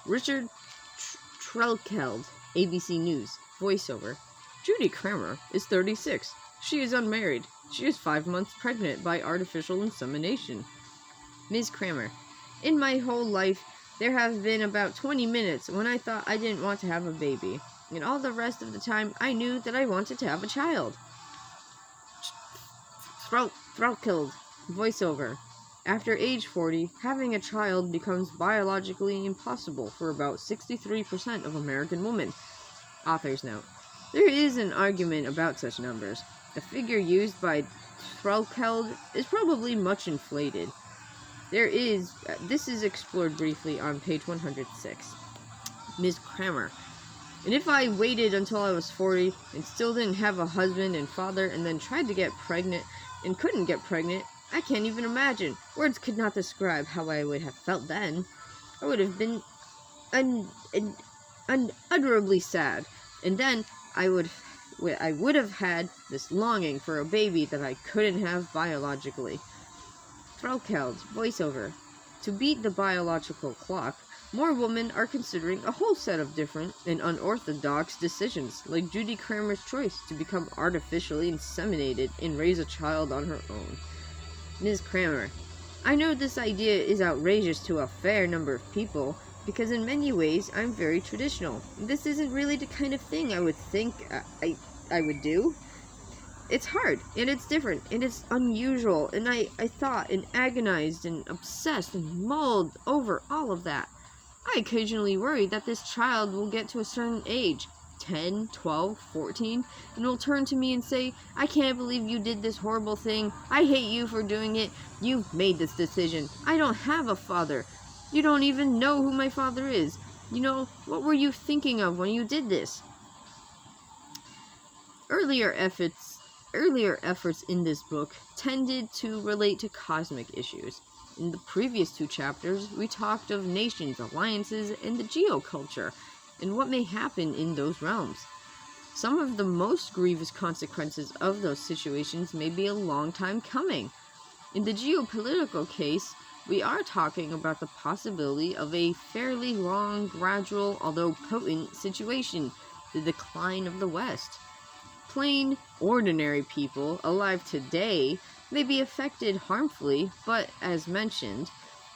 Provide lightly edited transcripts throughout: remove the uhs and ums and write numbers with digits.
Richard Trelkeld, ABC News, voiceover. Judy Kramer is 36. She is unmarried. She is 5 months pregnant by artificial insemination. Ms. Kramer, in my whole life, there have been about 20 minutes when I thought I didn't want to have a baby. And all the rest of the time, I knew that I wanted to have a child. Trelkeld, voiceover. After age 40, having a child becomes biologically impossible for about 63% of American women. Author's note. There is an argument about such numbers. The figure used by Trelkeld is probably much inflated. This is explored briefly on page 106. Ms. Kramer. And if I waited until I was 40 and still didn't have a husband and father and then tried to get pregnant and couldn't get pregnant, I can't even imagine. Words could not describe how I would have felt then. I would have been unutterably sad. And then I would have had this longing for a baby that I couldn't have biologically. Trelkeld, voiceover. To beat the biological clock, more women are considering a whole set of different and unorthodox decisions, like Judy Kramer's choice to become artificially inseminated and raise a child on her own. Ms. Kramer. I know this idea is outrageous to a fair number of people, because in many ways I'm very traditional. This isn't really the kind of thing I would think I would do. It's hard, and it's different, and it's unusual, and I thought and agonized and obsessed and mulled over all of that. I occasionally worry that this child will get to a certain age, 10, 12, 14, and will turn to me and say, I can't believe you did this horrible thing. I hate you for doing it. You've made this decision. I don't have a father. You don't even know who my father is. You know, what were you thinking of when you did this? Earlier efforts in this book tended to relate to cosmic issues. In the previous 2 chapters, we talked of nations, alliances, and the geoculture, and what may happen in those realms. Some of the most grievous consequences of those situations may be a long time coming. In the geopolitical case, we are talking about the possibility of a fairly long, gradual, although potent situation, the decline of the West. Plain, ordinary people alive today may be affected harmfully, but as mentioned,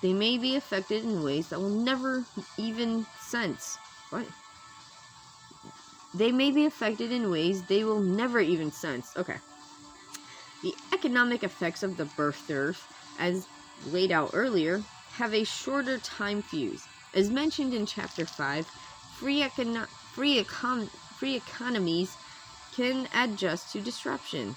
they may be affected in ways that will never even sense. What? They may be affected in ways they will never even sense. Okay. The economic effects of the birth dearth, as laid out earlier, have a shorter time fuse. As mentioned in Chapter 5, free economies can adjust to disruption.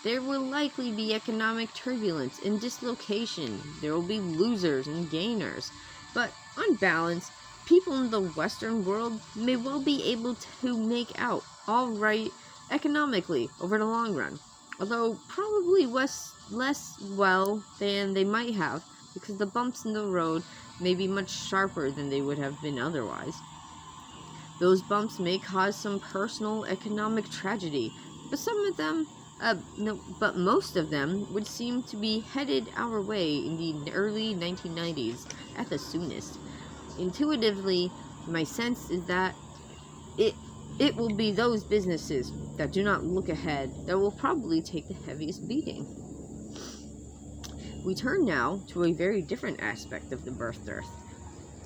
There will likely be economic turbulence and dislocation. There will be losers and gainers. But on balance, people in the Western world may well be able to make out all right economically over the long run, although probably less well than they might have, because the bumps in the road may be much sharper than they would have been otherwise. Those bumps may cause some personal economic tragedy, but most of them would seem to be headed our way in the early 1990s at the soonest. Intuitively, my sense is that it will be those businesses that do not look ahead that will probably take the heaviest beating. We turn now to a very different aspect of the birth dearth.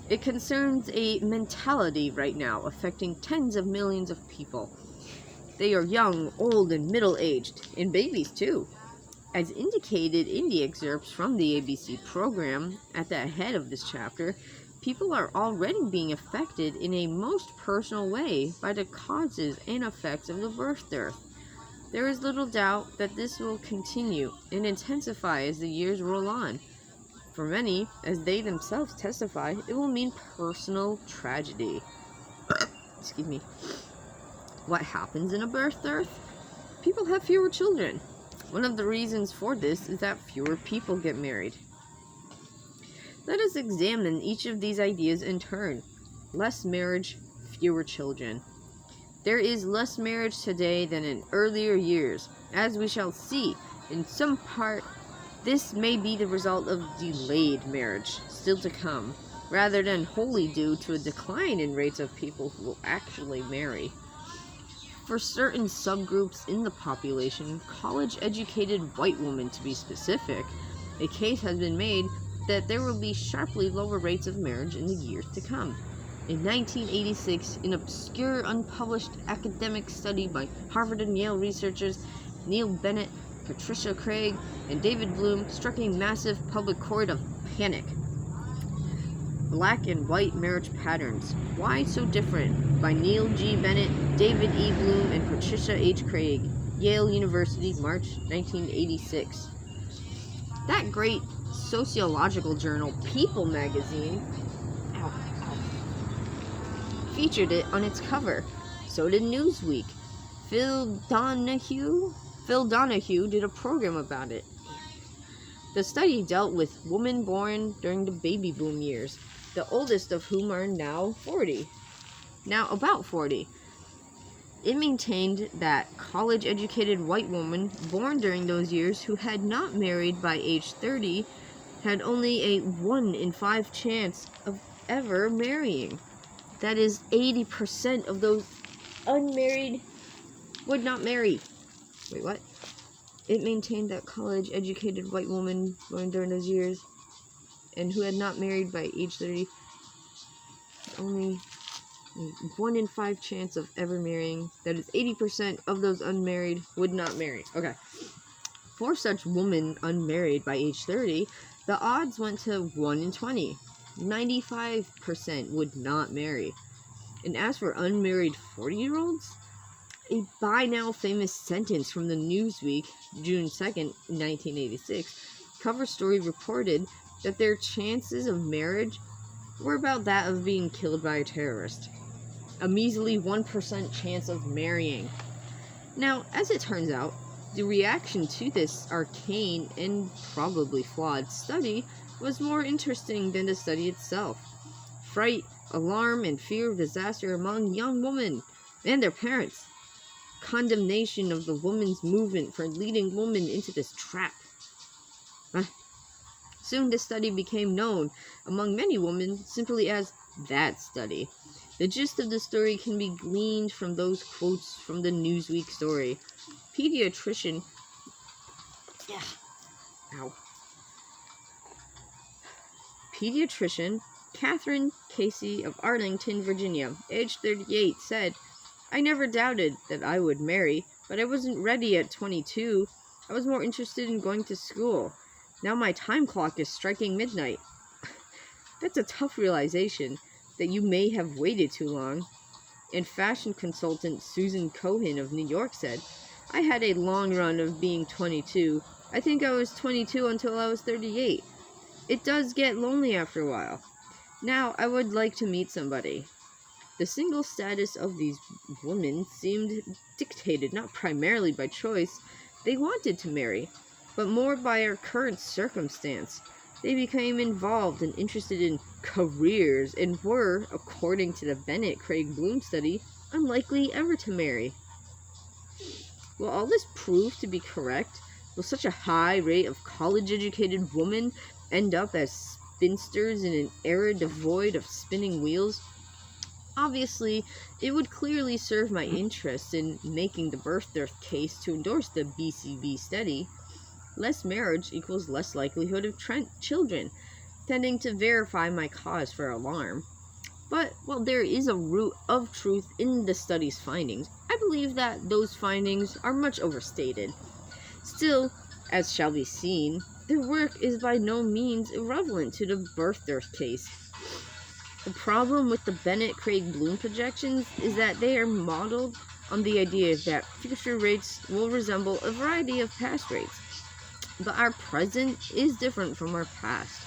It concerns a mentality right now affecting tens of millions of people. They are young, old, and middle-aged, and babies too. As indicated in the excerpts from the ABC program at the head of this chapter, people are already being affected in a most personal way by the causes and effects of the birth dearth. There is little doubt that this will continue and intensify as the years roll on. For many, as they themselves testify, it will mean personal tragedy. Excuse me. What happens in a birth dearth? People have fewer children. One of the reasons for this is that fewer people get married. Let us examine each of these ideas in turn. Less marriage, fewer children. There is less marriage today than in earlier years. As we shall see, in some part, this may be the result of delayed marriage, still to come. rather than wholly due to a decline in rates of people who will actually marry. For certain subgroups in the population, college-educated white women to be specific, a case has been made that there will be sharply lower rates of marriage in the years to come. In 1986, an obscure, unpublished academic study by Harvard and Yale researchers Neil Bennett, Patricia Craig, and David Bloom struck a massive public chord of panic. Black and White Marriage Patterns. Why So Different? By Neil G. Bennett, David E. Bloom, and Patricia H. Craig. Yale University, March 1986. That great sociological journal, People magazine, featured it on its cover. So did Newsweek. Phil Donahue did a program about it. The study dealt with women born during the baby boom years, the oldest of whom are now about 40. It maintained that college-educated white women born during those years who had not married by age 30 had only a 1 in 5 chance of ever marrying. That is, 80% of those unmarried would not marry. Wait, what? It maintained that college-educated white women born during those years and who had not married by age 30, only 1 in 5 chance of ever marrying. That is, 80% of those unmarried would not marry. Okay. For such women unmarried by age 30, the odds went to 1 in 20. 95% would not marry. And as for unmarried 40-year-olds, a by now famous sentence from the Newsweek, June 2nd, 1986, cover story reported that their chances of marriage were about that of being killed by a terrorist. A measly 1% chance of marrying. Now, as it turns out, the reaction to this arcane and probably flawed study was more interesting than the study itself. Fright, alarm, and fear of disaster among young women and their parents. Condemnation of the women's movement for leading women into this trap. Soon this study became known among many women simply as that study. The gist of the story can be gleaned from those quotes from the Newsweek story. Pediatrician Catherine Casey of Arlington, Virginia, age 38, said, "I never doubted that I would marry, but I wasn't ready at 22. I was more interested in going to school. Now my time clock is striking midnight." That's a tough realization, that you may have waited too long. And fashion consultant Susan Cohen of New York said, "I had a long run of being 22. I think I was 22 until I was 38. It does get lonely after a while. Now I would like to meet somebody." The single status of these women seemed dictated not primarily by choice. They wanted to marry, but more by our current circumstance. They became involved and interested in careers and were, according to the Bennett-Craig-Bloom study, unlikely ever to marry. Will all this prove to be correct? Will such a high rate of college-educated women end up as spinsters in an era devoid of spinning wheels? Obviously, it would clearly serve my interest in making the birth-dearth case to endorse the BCB study. Less marriage equals less likelihood of children, tending to verify my cause for alarm. But while there is a root of truth in the study's findings, I believe that those findings are much overstated. Still, as shall be seen, their work is by no means irrelevant to the birth-dearth case. The problem with the Bennett-Craig-Bloom projections is that they are modeled on the idea that future rates will resemble a variety of past rates. But our present is different from our past.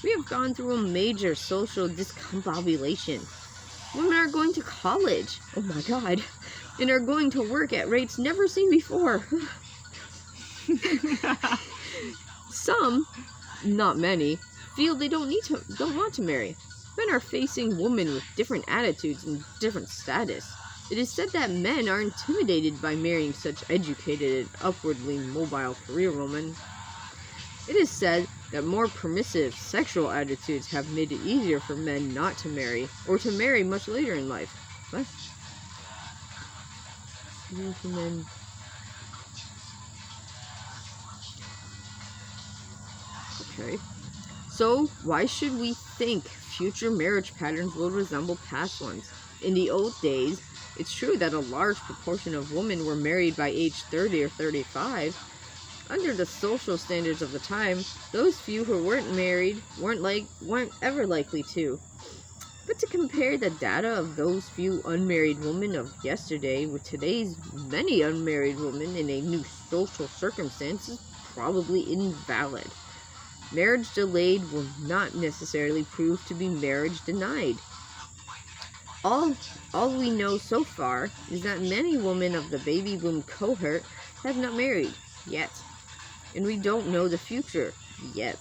We have gone through a major social discombobulation. Women are going to college, oh my god, and are going to work at rates never seen before. Some, not many, feel they don't want to marry. Men are facing women with different attitudes and different status. It is said that men are intimidated by marrying such educated and upwardly mobile career women. It is said that more permissive sexual attitudes have made it easier for men not to marry, or to marry much later in life. What? Easier for men. Okay. So, why should we think future marriage patterns will resemble past ones? In the old days, it's true that a large proportion of women were married by age 30 or 35. Under the social standards of the time, those few who weren't married weren't ever likely to. But to compare the data of those few unmarried women of yesterday with today's many unmarried women in a new social circumstance is probably invalid. Marriage delayed will not necessarily prove to be marriage denied. All we know so far is that many women of the baby boom cohort have not married yet. And we don't know the future yet.